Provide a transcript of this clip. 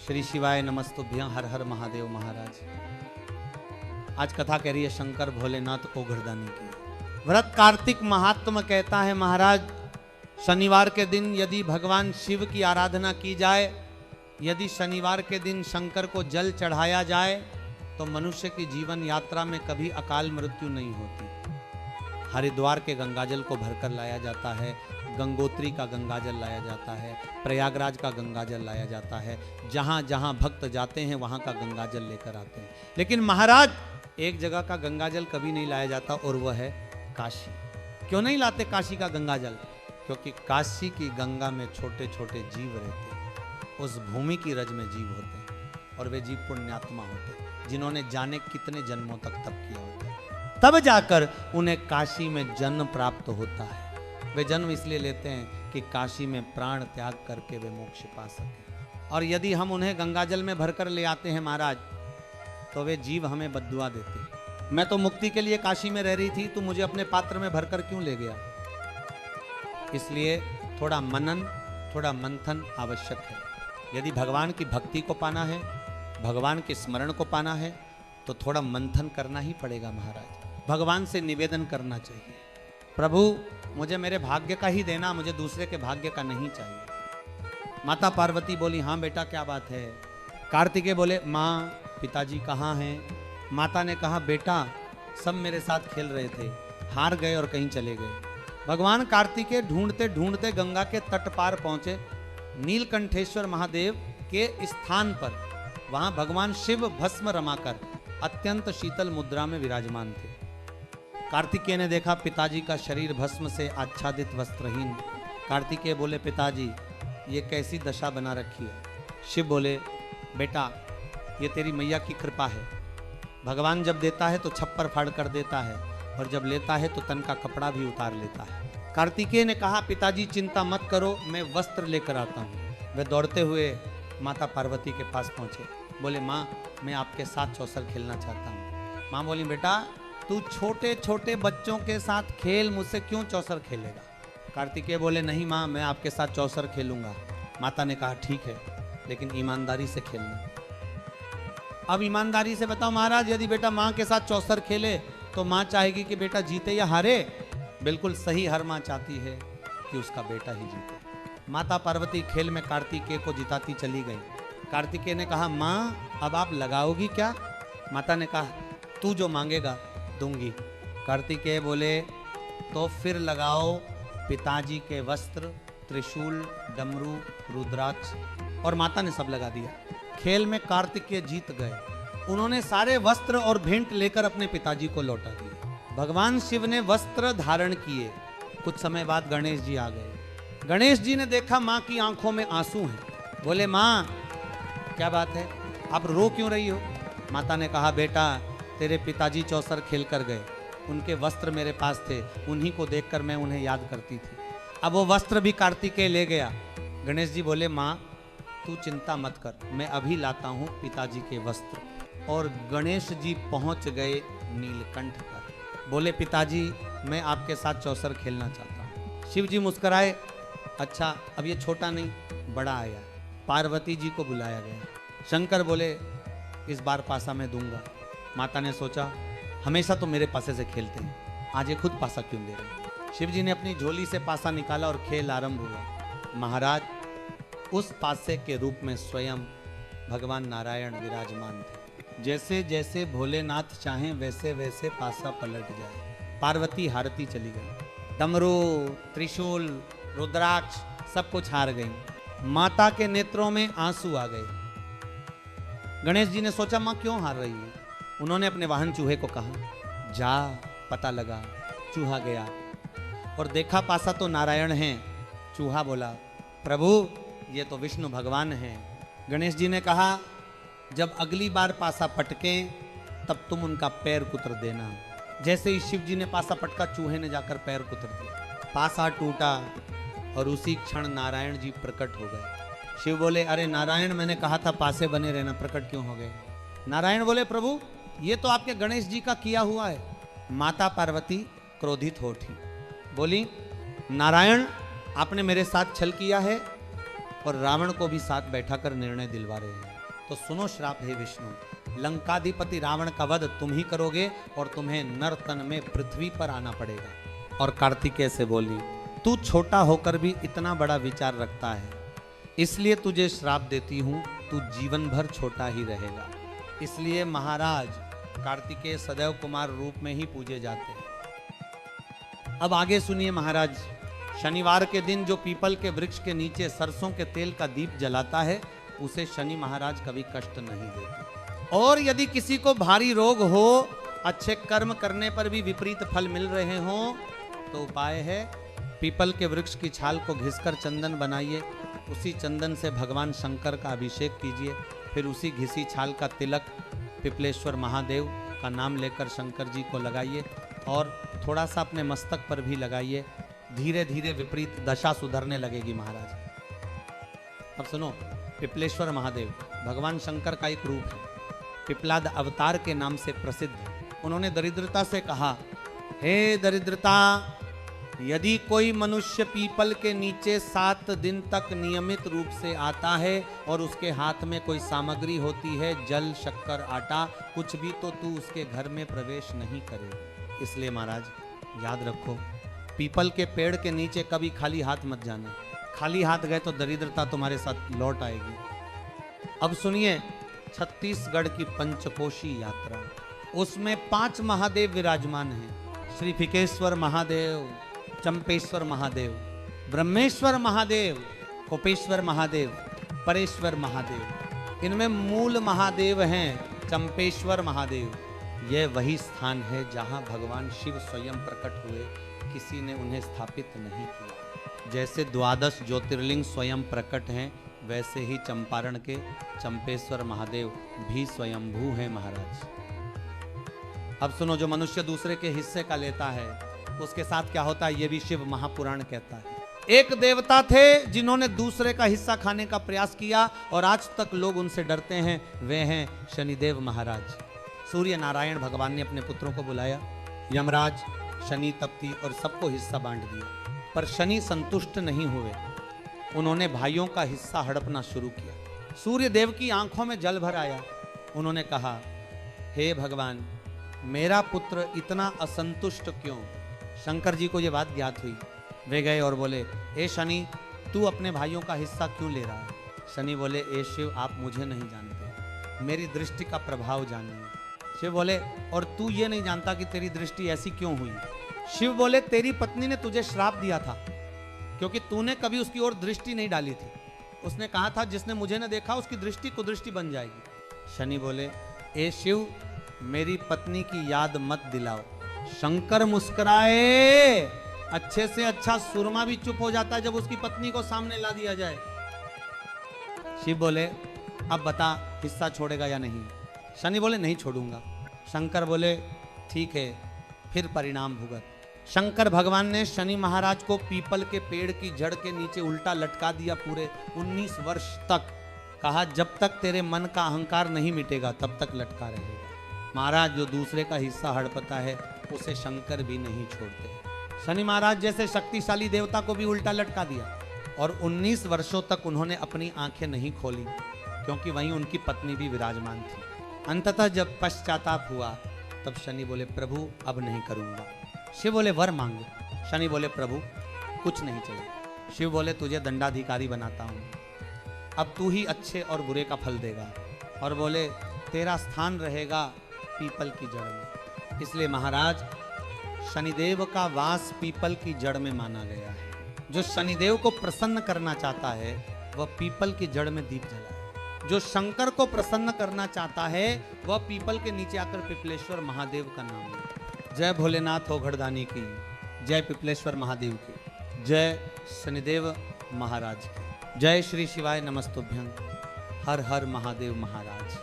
श्री शिवाय नमस्तुभ्यं। हर हर महादेव महाराज। आज कथा कह रही है शंकर भोलेनाथ ओघरदानी की। व्रत कार्तिक महात्म कहता है महाराज, शनिवार के दिन यदि भगवान शिव की आराधना की जाए, यदि शनिवार के दिन शंकर को जल चढ़ाया जाए तो मनुष्य की जीवन यात्रा में कभी अकाल मृत्यु नहीं होती। हरिद्वार के गंगाजल को भरकर लाया जाता है, गंगोत्री का गंगाजल लाया जाता है, प्रयागराज का गंगाजल लाया जाता है। जहाँ जहाँ भक्त जाते हैं वहाँ का गंगाजल लेकर आते हैं। लेकिन महाराज एक जगह का गंगाजल कभी नहीं लाया जाता और वह है काशी। क्यों नहीं लाते काशी का गंगाजल? क्योंकि काशी की गंगा में छोटे छोटे जीव रहते हैं। उस भूमि की रज में जीव होते हैं और वे जीव पुण्यात्मा होते हैं, जिन्होंने जाने कितने जन्मों तक तप किया होता है, तब जाकर उन्हें काशी में जन्म प्राप्त होता है। वे जन्म इसलिए लेते हैं कि काशी में प्राण त्याग करके वे मोक्ष पा सके। और यदि हम उन्हें गंगाजल में भरकर ले आते हैं महाराज, तो वे जीव हमें बद्दुआ देते हैं। मैं तो मुक्ति के लिए काशी में रह रही थी, तू मुझे अपने पात्र में भरकर क्यों ले गया? इसलिए थोड़ा मनन, थोड़ा मंथन आवश्यक है। यदि भगवान की भक्ति को पाना है, भगवान के स्मरण को पाना है, तो थोड़ा मंथन करना ही पड़ेगा महाराज। भगवान से निवेदन करना चाहिए, प्रभु मुझे मेरे भाग्य का ही देना, मुझे दूसरे के भाग्य का नहीं चाहिए। माता पार्वती बोली, हाँ बेटा क्या बात है? कार्तिकेय बोले, माँ पिताजी कहाँ हैं? माता ने कहा, बेटा सब मेरे साथ खेल रहे थे, हार गए और कहीं चले गए। भगवान कार्तिकेय ढूंढते ढूंढते गंगा के तट पार पहुंचे, नीलकंठेश्वर महादेव के स्थान पर। वहां भगवान शिव भस्म रमाकर अत्यंत शीतल मुद्रा में विराजमान थे। कार्तिकेय ने देखा पिताजी का शरीर भस्म से आच्छादित वस्त्रहीन। कार्तिकेय बोले, पिताजी ये कैसी दशा बना रखी है? शिव बोले, बेटा ये तेरी मैया की कृपा है। भगवान जब देता है तो छप्पर फाड़ कर देता है, और जब लेता है तो तन का कपड़ा भी उतार लेता है। कार्तिकेय ने कहा, पिताजी चिंता मत करो, मैं वस्त्र लेकर आता हूँ। वे दौड़ते हुए माता पार्वती के पास पहुँचे। बोले, माँ मैं आपके साथ चौसर खेलना चाहता हूँ। माँ बोली, बेटा तू छोटे छोटे बच्चों के साथ खेल, मुझसे क्यों चौसर खेलेगा? कार्तिकेय बोले, नहीं माँ मैं आपके साथ चौसर खेलूंगा। माता ने कहा, ठीक है लेकिन ईमानदारी से खेलना। अब ईमानदारी से बताओ महाराज, यदि बेटा माँ के साथ चौसर खेले तो माँ चाहेगी कि बेटा जीते या हारे? बिल्कुल सही, हर माँ चाहती है कि उसका बेटा ही जीते। माता पार्वती खेल में कार्तिकेय को जिताती चली गई। कार्तिकेय ने कहा, माँ अब आप लगाओगी क्या? माता ने कहा, तू जो मांगेगा दूंगी। कार्तिकेय बोले, तो फिर लगाओ पिताजी के वस्त्र, त्रिशूल, डमरू, रुद्राक्ष। और माता ने सब लगा दिया। खेल में कार्तिकेय जीत गए। उन्होंने सारे वस्त्र और भेंट लेकर अपने पिताजी को लौटा दिए। भगवान शिव ने वस्त्र धारण किए। कुछ समय बाद गणेश जी आ गए। गणेश जी ने देखा माँ की आंखों में आंसू हैं। बोले, माँ क्या बात है, आप रो क्यों रही हो? माता ने कहा, बेटा तेरे पिताजी चौसर खेल कर गए, उनके वस्त्र मेरे पास थे, उन्हीं को देखकर मैं उन्हें याद करती थी। अब वो वस्त्र भी कार्तिकेय ले गया। गणेश जी बोले, माँ तू चिंता मत कर, मैं अभी लाता हूँ पिताजी के वस्त्र। और गणेश जी पहुँच गए नीलकंठ पर। बोले, पिताजी मैं आपके साथ चौसर खेलना चाहता हूँ। शिव जी मुस्कुराए, अच्छा अब ये छोटा नहीं बड़ा आया। पार्वती जी को बुलाया गया। शंकर बोले, इस बार पासा मैं दूंगा। माता ने सोचा, हमेशा तो मेरे पासे से खेलते हैं, आज ये खुद पासा क्यों दे रहे हैं? शिव जी ने अपनी झोली से पासा निकाला और खेल आरंभ हुआ। महाराज उस पासे के रूप में स्वयं भगवान नारायण विराजमान थे। जैसे जैसे भोलेनाथ चाहें वैसे वैसे पासा पलट जाए। पार्वती हारती चली गई। डमरू, त्रिशूल, रुद्राक्ष सब कुछ हार गई। माता के नेत्रों में आंसू आ गए। गणेश जी ने सोचा, माँ क्यों हार रही है? उन्होंने अपने वाहन चूहे को कहा, जा पता लगा। चूहा गया और देखा पासा तो नारायण हैं। चूहा बोला, प्रभु ये तो विष्णु भगवान हैं। गणेश जी ने कहा, जब अगली बार पासा पटके तब तुम उनका पैर कुतर देना। जैसे ही शिव जी ने पासा पटका, चूहे ने जाकर पैर कुतर दिया। पासा टूटा और उसी क्षण नारायण जी प्रकट हो गए। शिव बोले, अरे नारायण मैंने कहा था पासे बने रहना, प्रकट क्यों हो गए? नारायण बोले, प्रभु ये तो आपके गणेश जी का किया हुआ है। माता पार्वती क्रोधित हो उठी, बोली, नारायण आपने मेरे साथ छल किया है और रावण को भी साथ बैठाकर निर्णय दिलवा रहे हैं। तो सुनो श्राप हे विष्णु, लंकाधिपति रावण का वध तुम ही करोगे और तुम्हें नर्तन में पृथ्वी पर आना पड़ेगा। और कार्तिकेय से बोली, तू छोटा होकर भी इतना बड़ा विचार रखता है, इसलिए तुझे श्राप देती हूं, तू जीवन भर छोटा ही रहेगा। इसलिए महाराज कार्तिकेय सदैव कुमार रूप में ही पूजे जाते हैं। अब आगे सुनिए महाराज, शनिवार के दिन जो पीपल के वृक्ष के नीचे सरसों के तेल का दीप जलाता है, उसे शनि महाराज कभी कष्ट नहीं देते। और यदि किसी को भारी रोग हो, अच्छे कर्म करने पर भी विपरीत फल मिल रहे हों, तो उपाय है पीपल के वृक्ष की छाल को घिसकर चंदन बनाइए, उसी चंदन से भगवान शंकर का अभिषेक कीजिए, फिर उसी घिसी छाल का तिलक पिपलेश्वर महादेव का नाम लेकर शंकर जी को लगाइए और थोड़ा सा अपने मस्तक पर भी लगाइए। धीरे धीरे विपरीत दशा सुधरने लगेगी महाराज। अब सुनो, पिपलेश्वर महादेव भगवान शंकर का एक रूप है, पिपलाद अवतार के नाम से प्रसिद्ध। उन्होंने दरिद्रता से कहा, हे दरिद्रता, यदि कोई मनुष्य पीपल के नीचे 7 दिन तक नियमित रूप से आता है और उसके हाथ में कोई सामग्री होती है, जल, शक्कर, आटा, कुछ भी, तो तू उसके घर में प्रवेश नहीं करे। इसलिए महाराज याद रखो, पीपल के पेड़ के नीचे कभी खाली हाथ मत जाना। खाली हाथ गए तो दरिद्रता तुम्हारे साथ लौट आएगी। अब सुनिए, छत्तीसगढ़ की पंचकोशी यात्रा, उसमें 5 महादेव विराजमान हैं। श्री फिकेश्वर महादेव, चंपेश्वर महादेव, ब्रह्मेश्वर महादेव, कोपेश्वर महादेव, परेश्वर महादेव। इनमें मूल महादेव हैं चंपेश्वर महादेव। यह वही स्थान है जहां भगवान शिव स्वयं प्रकट हुए, किसी ने उन्हें स्थापित नहीं किया। जैसे 12 ज्योतिर्लिंग स्वयं प्रकट हैं, वैसे ही चंपारण के चंपेश्वर महादेव भी स्वयंभू हैं महाराज। अब सुनो, जो मनुष्य दूसरे के हिस्से का लेता है उसके साथ क्या होता है, ये भी शिव महापुराण कहता है। एक देवता थे जिन्होंने दूसरे का हिस्सा खाने का प्रयास किया और आज तक लोग उनसे डरते हैं, वे हैं शनिदेव महाराज। सूर्य नारायण भगवान ने अपने पुत्रों को बुलाया, यमराज, शनि, तप्ती और सबको हिस्सा बांट दिया, पर शनि संतुष्ट नहीं हुए। उन्होंने भाइयों का हिस्सा हड़पना शुरू किया। सूर्य देव की आंखों में जल भर आया। उन्होंने कहा, हे भगवान, मेरा पुत्र इतना असंतुष्ट क्यों? शंकर जी को यह बात ज्ञात हुई। वे गए और बोले, ए शनि, तू अपने भाइयों का हिस्सा क्यों ले रहा है? शनि बोले, ए शिव, आप मुझे नहीं जानते, मेरी दृष्टि का प्रभाव जानिए। शिव बोले, और तू ये नहीं जानता कि तेरी दृष्टि ऐसी क्यों हुई? शिव बोले, तेरी पत्नी ने तुझे श्राप दिया था क्योंकि तूने कभी उसकी ओर दृष्टि नहीं डाली थी। उसने कहा था, जिसने मुझे न देखा उसकी दृष्टि कुदृष्टि बन जाएगी। शनि बोले, ए शिव, मेरी पत्नी की याद मत दिलाओ। शंकर मुस्कुराए। अच्छे से अच्छा सुरमा भी चुप हो जाता है जब उसकी पत्नी को सामने ला दिया जाए। शिव बोले, अब बता, हिस्सा छोड़ेगा या नहीं? शनि बोले, नहीं छोड़ूंगा। शंकर बोले, ठीक है, फिर परिणाम भुगत। शंकर भगवान ने शनि महाराज को पीपल के पेड़ की जड़ के नीचे उल्टा लटका दिया पूरे 19 वर्ष तक। कहा, जब तक तेरे मन का अहंकार नहीं मिटेगा तब तक लटका रहेगा। महाराज, जो दूसरे का हिस्सा हड़पता है उसे शंकर भी नहीं छोड़ते। शनि महाराज जैसे शक्तिशाली देवता को भी उल्टा लटका दिया और 19 वर्षों तक उन्होंने अपनी आंखें नहीं खोली, क्योंकि वहीं उनकी पत्नी भी विराजमान थी। अंततः जब पश्चाताप हुआ तब शनि बोले, प्रभु अब नहीं करूंगा। शिव बोले, वर मांग। शनि बोले, प्रभु कुछ नहीं चाहिए। शिव बोले, तुझे दंडाधिकारी बनाता हूं, अब तू ही अच्छे और बुरे का फल देगा। और बोले, तेरा स्थान रहेगा पीपल की जड़ में। इसलिए महाराज, शनिदेव का वास पीपल की जड़ में माना गया है। जो शनिदेव को प्रसन्न करना चाहता है वह पीपल की जड़ में दीप जलाए। जो शंकर को प्रसन्न करना चाहता है वह पीपल के नीचे आकर पिपलेश्वर महादेव का नाम ले। जय भोलेनाथ ओघड़दानी की, जय पिपलेश्वर महादेव की, जय शनिदेव महाराज की, जय श्री शिवाय नमस्तुभ्यं, हर हर महादेव महाराज।